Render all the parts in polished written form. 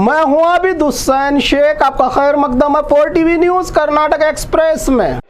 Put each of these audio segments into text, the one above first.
मैं हूं आबिद हुसैन शेख, आपका खैर मकदम है 4 टीवी न्यूज कर्नाटक एक्सप्रेस में।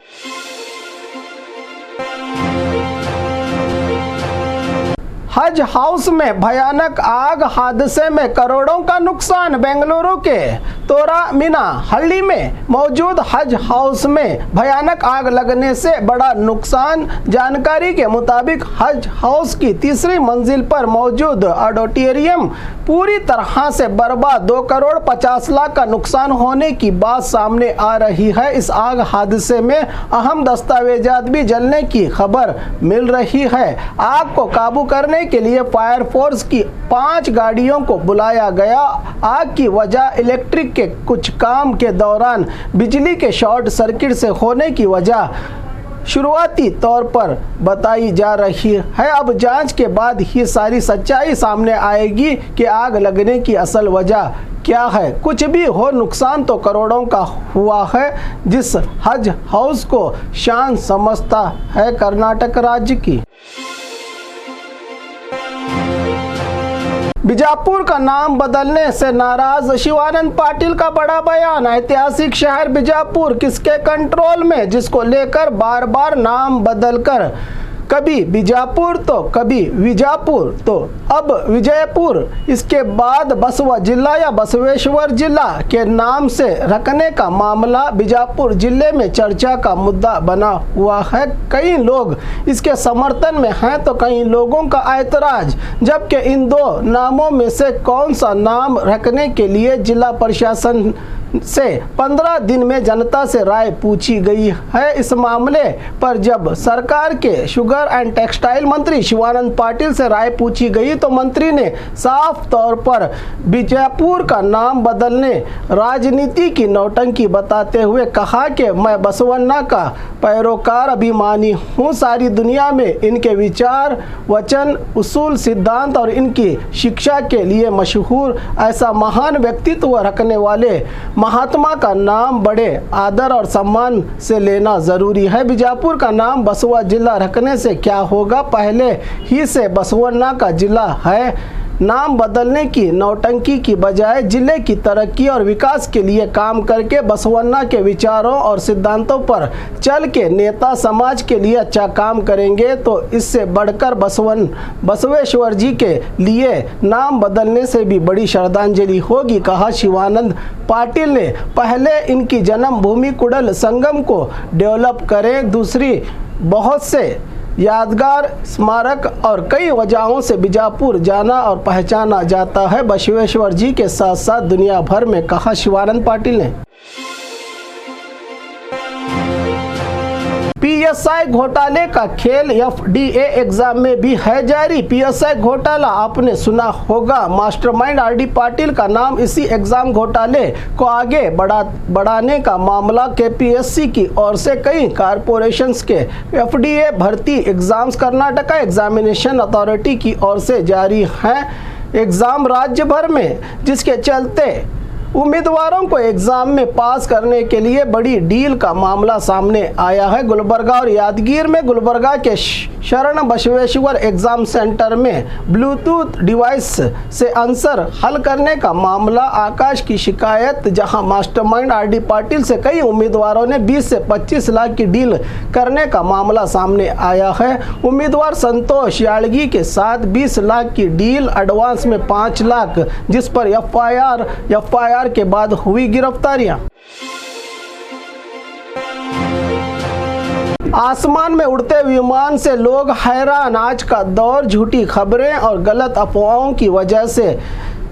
हज हाउस में भयानक आग हादसे में करोड़ों का नुकसान। बेंगलुरु के तोरामीना हल्ली में मौजूद हज हाउस में भयानक आग लगने से बड़ा नुकसान। जानकारी के मुताबिक हज हाउस की तीसरी मंजिल पर मौजूद ऑडिटोरियम पूरी तरह से बर्बाद। 2 करोड़ 50 लाख का नुकसान होने की बात सामने आ रही है। इस आग हादसे में अहम दस्तावेजात भी जलने की खबर मिल रही है। आग को काबू करने के लिए फायर फोर्स की 5 गाड़ियों को बुलाया गया। आग की वजह इलेक्ट्रिक के कुछ काम के दौरान बिजली के शॉर्ट सर्किट से होने की वजह शुरुआती तौर पर बताई जा रही है। अब जांच के बाद ही सारी सच्चाई सामने आएगी कि आग लगने की असल वजह क्या है। कुछ भी हो, नुकसान तो करोड़ों का हुआ है, जिस हज हाउस को शान समझता है कर्नाटक राज्य की। बीजापुर का नाम बदलने से नाराज शिवानंद पाटिल का बड़ा बयान। ऐतिहासिक शहर बीजापुर किसके कंट्रोल में, जिसको लेकर बार बार नाम बदलकर कभी बीजापुर तो कभी विजापुर तो अब विजयपुर, इसके बाद बसवा जिला या बसवेश्वर जिला के नाम से रखने का मामला बीजापुर जिले में चर्चा का मुद्दा बना हुआ है। कई लोग इसके समर्थन में हैं तो कई लोगों का ऐतराज। जबकि इन 2 नामों में से कौन सा नाम रखने के लिए जिला प्रशासन से 15 दिन में जनता से राय पूछी गई है। इस मामले पर जब सरकार के शुगर एंड टेक्सटाइल मंत्री शिवानंद पाटिल से राय पूछी गई तो मंत्री ने साफ तौर पर बीजापुर का नाम बदलने राजनीति की नौटंकी बताते हुए कहा कि मैं बसवन्ना का पैरोकार अभिमानी हूँ। सारी दुनिया में इनके विचार, वचन, उसूल, सिद्धांत और इनकी शिक्षा के लिए मशहूर ऐसा महान व्यक्तित्व रखने वाले महात्मा का नाम बड़े आदर और सम्मान से लेना जरूरी है। बीजापुर का नाम बसवा जिला रखने से क्या होगा, पहले ही से बसवन्ना का जिला है। नाम बदलने की नौटंकी की बजाय जिले की तरक्की और विकास के लिए काम करके बसवन्ना के विचारों और सिद्धांतों पर चल के नेता समाज के लिए अच्छा काम करेंगे तो इससे बढ़कर बसवेश्वर जी के लिए नाम बदलने से भी बड़ी श्रद्धांजलि होगी, कहा शिवानंद पाटिल ने। पहले इनकी जन्मभूमि कुडल संगम को डेवलप करें, दूसरी बहुत से यादगार स्मारक और कई वजहों से बीजापुर जाना और पहचाना जाता है बसवेश्वर जी के साथ साथ दुनिया भर में, कहा शिवानंद पाटिल ने। पीएसआई घोटाले का खेल एफडीए एग्जाम में भी है जारी। पीएसआई घोटाला आपने सुना होगा। मास्टरमाइंड आरडी पाटिल का नाम इसी एग्जाम घोटाले को आगे बढ़ाने का मामला केपीएससी की ओर से कई कारपोरेशंस के एफडीए भर्ती एग्जाम्स कर्नाटक एग्जामिनेशन अथॉरिटी की ओर से जारी है। एग्जाम राज्य भर में, जिसके चलते उम्मीदवारों को एग्जाम में पास करने के लिए बड़ी डील का मामला सामने आया है। गुलबर्गा और यादगीर में गुलबर्गा के शरण बसवेश्वर एग्जाम सेंटर में ब्लूटूथ डिवाइस से आंसर हल करने का मामला। आकाश की शिकायत, जहां मास्टरमाइंड आरडी पाटिल से कई उम्मीदवारों ने 20 से 25 लाख की डील करने का मामला सामने आया है। उम्मीदवार संतोष याड़गी के साथ 20 लाख की डील, एडवांस में 5 लाख, जिस पर एफआईआर के बाद हुई गिरफ्तारियां। आसमान में उड़ते विमान से लोग हैरान। आज का दौर झूठी खबरें और गलत अफवाहों की वजह से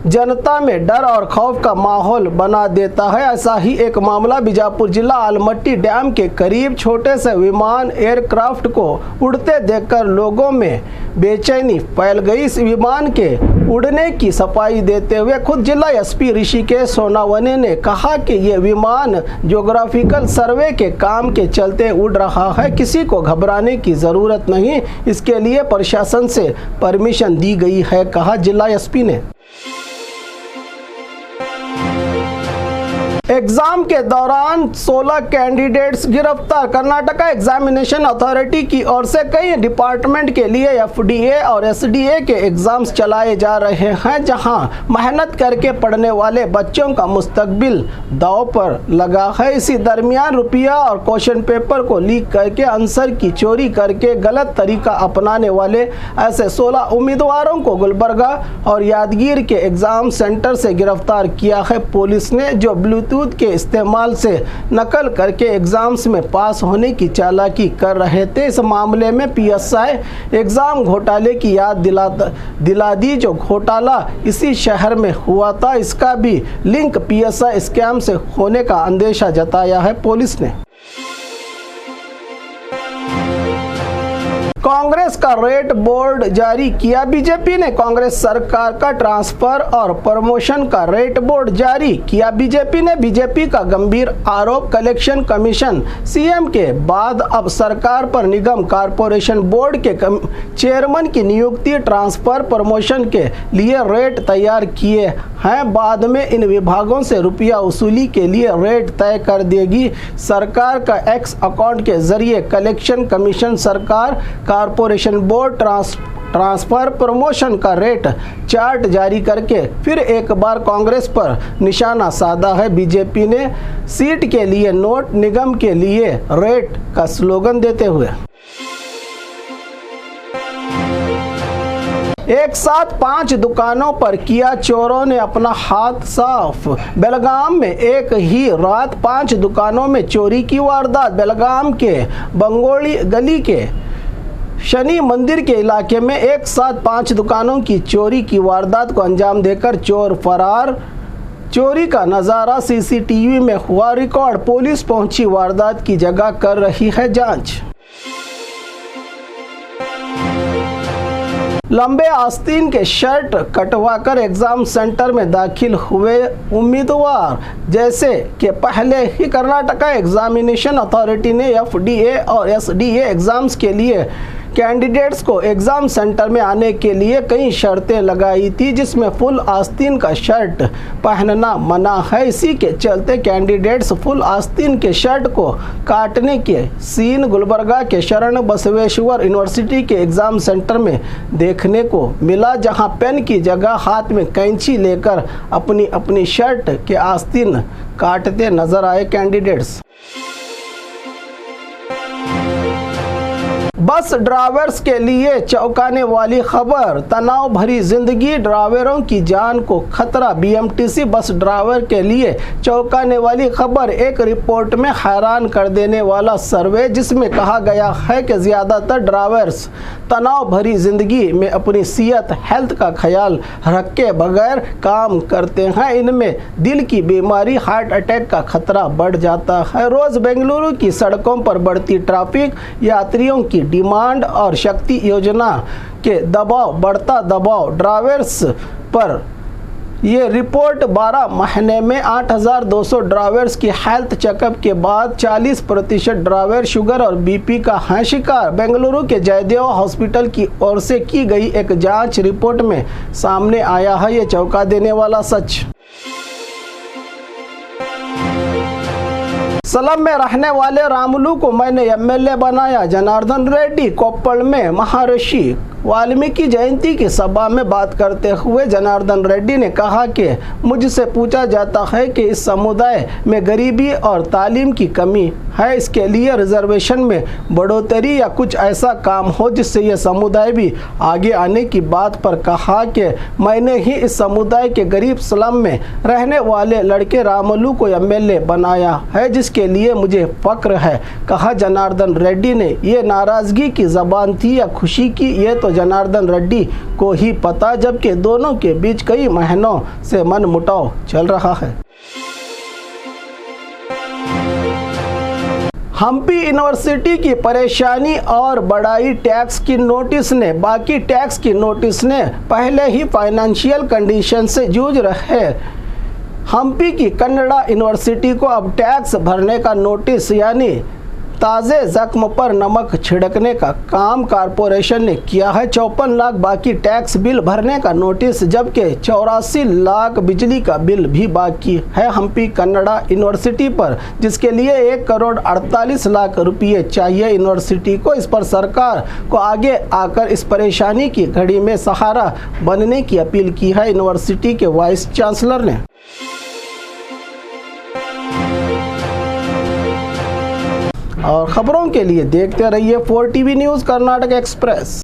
जनता में डर और खौफ का माहौल बना देता है। ऐसा ही एक मामला बीजापुर जिला आलमट्टी डैम के करीब छोटे से विमान एयरक्राफ्ट को उड़ते देखकर लोगों में बेचैनी फैल गई। इस विमान के उड़ने की सफाई देते हुए खुद जिला एसपी ऋषिकेश सोनावने ने कहा कि ये विमान ज्योग्राफिकल सर्वे के काम के चलते उड़ रहा है, किसी को घबराने की जरूरत नहीं, इसके लिए प्रशासन से परमिशन दी गई है, कहा जिला एसपी ने। एग्जाम के दौरान 16 कैंडिडेट्स गिरफ्तार। कर्नाटका एग्जामिनेशन अथॉरिटी की ओर से कई डिपार्टमेंट के लिए एफडीए और एसडीए के एग्जाम्स चलाए जा रहे हैं, जहां मेहनत करके पढ़ने वाले बच्चों का मुस्तकबिल दांव पर लगा है। इसी दरमियान रुपया और क्वेश्चन पेपर को लीक करके आंसर की चोरी करके गलत तरीका अपनाने वाले ऐसे 16 उम्मीदवारों को गुलबर्गा और यादगीर के एग्जाम सेंटर से गिरफ्तार किया है पुलिस ने, जो ब्लूटूथ के इस्तेमाल से नकल करके एग्जाम्स में पास होने की चालाकी कर रहे थे। इस मामले में पीएसआई एग्जाम घोटाले की याद दिला दी, जो घोटाला इसी शहर में हुआ था। इसका भी लिंक पीएसआई स्कैम से होने का अंदेशा जताया है पुलिस ने। कांग्रेस का रेट बोर्ड जारी किया। बीजेपी ने कांग्रेस सरकार का ट्रांसफर और प्रमोशन का रेट बोर्ड जारी किया। बीजेपी का गंभीर आरोप, कलेक्शन कमीशन सीएम के बाद अब सरकार पर निगम कॉरपोरेशन बोर्ड के चेयरमैन की नियुक्ति, ट्रांसफर प्रमोशन के लिए रेट तैयार किए हैं। बाद में इन विभागों से रुपया वसूली के लिए रेट तय कर देगी सरकार। का एक्स अकाउंट के जरिए कलेक्शन कमीशन सरकार कॉरपोरेशन बोर्ड ट्रांसफर प्रमोशन का रेट चार्ट जारी करके फिर एक बार कांग्रेस पर निशाना साधा है। बीजेपी ने सीट के लिए नोट, निगम के लिए रेट का स्लोगन देते हुए एक साथ 5 दुकानों पर किया चोरों ने अपना हाथ साफ। बेलगाम में एक ही रात 5 दुकानों में चोरी की वारदात। बेलगाम के बंगोली गली के शनि मंदिर के इलाके में एक साथ 5 दुकानों की चोरी की वारदात को अंजाम देकर चोर फरार। चोरी का नज़ारा सीसीटीवी में हुआ रिकॉर्ड। पुलिस पहुंची वारदात की जगह कर रही है जांच। लंबे आस्तीन के शर्ट कटवाकर एग्जाम सेंटर में दाखिल हुए उम्मीदवार, जैसे कि पहले ही कर्नाटका एग्जामिनेशन अथॉरिटी ने एफडीए और एसडीए एग्जाम्स के लिए कैंडिडेट्स को एग्जाम सेंटर में आने के लिए कई शर्तें लगाई थी, जिसमें फुल आस्तीन का शर्ट पहनना मना है। इसी के चलते कैंडिडेट्स फुल आस्तीन के शर्ट को काटने के सीन गुलबर्गा के शरण बसवेश्वर यूनिवर्सिटी के एग्जाम सेंटर में देखने को मिला, जहां पेन की जगह हाथ में कैंची लेकर अपनी अपनी शर्ट के आस्तीन काटते नजर आए कैंडिडेट्स। बस ड्राइवर्स के लिए चौंकाने वाली खबर, तनाव भरी जिंदगी, ड्राइवरों की जान को खतरा। बीएमटीसी बस ड्राइवर के लिए चौंकाने वाली खबर। एक रिपोर्ट में हैरान कर देने वाला सर्वे, जिसमें कहा गया है कि ज़्यादातर ड्राइवर्स तनाव भरी जिंदगी में अपनी सेहत हेल्थ का ख्याल रखे बगैर काम करते हैं। इनमें दिल की बीमारी, हार्ट अटैक का खतरा बढ़ जाता है। रोज़ बेंगलुरु की सड़कों पर बढ़ती ट्रैफिक, यात्रियों की डिमांड और शक्ति योजना के बढ़ता दबाव ड्राइवर्स पर। ये रिपोर्ट 12 महीने में 8,200 ड्राइवर्स की हेल्थ चेकअप के बाद 40% ड्राइवर शुगर और बीपी का है शिकार। बेंगलुरु के जयदेव हॉस्पिटल की ओर से की गई एक जांच रिपोर्ट में सामने आया है ये चौंका देने वाला सच। सलम में रहने वाले रामुलु को मैंने एमएलए बनाया। जनार्दन रेड्डी कोप्पल में महर्षि वाल्मीकि जयंती की सभा में बात करते हुए जनार्दन रेड्डी ने कहा कि मुझसे पूछा जाता है कि इस समुदाय में गरीबी और तालीम की कमी है, इसके लिए रिजर्वेशन में बढ़ोतरी या कुछ ऐसा काम हो जिससे यह समुदाय भी आगे आने की बात पर कहा कि मैंने ही इस समुदाय के गरीब स्लम में रहने वाले लड़के रामुलु को एमएलए बनाया है, जिसके लिए मुझे फक्र है, कहा जनार्दन रेड्डी ने। ये नाराज़गी की ज़बान थी या खुशी की, ये तो जनार्दन रेड्डी को ही पता, जबकि दोनों के बीच कई महीनों से मनमुटाव चल रहा है। हम्पी यूनिवर्सिटी की परेशानी और बढ़ाई टैक्स की नोटिस ने। बाकी टैक्स की नोटिस ने पहले ही फाइनेंशियल कंडीशन से जूझ रहे हम्पी की कन्नड़ा यूनिवर्सिटी को अब टैक्स भरने का नोटिस यानी ताज़े जख्म पर नमक छिड़कने का काम कॉरपोरेशन ने किया है। 54 लाख बाकी टैक्स बिल भरने का नोटिस, जबकि 84 लाख बिजली का बिल भी बाकी है हम्पी कन्नड़ा यूनिवर्सिटी पर, जिसके लिए 1 करोड़ 48 लाख रुपये चाहिए यूनिवर्सिटी को। इस पर सरकार को आगे आकर इस परेशानी की घड़ी में सहारा बनने की अपील की है यूनिवर्सिटी के वाइस चांसलर ने। और खबरों के लिए देखते रहिए 4 TV न्यूज़ कर्नाटक एक्सप्रेस।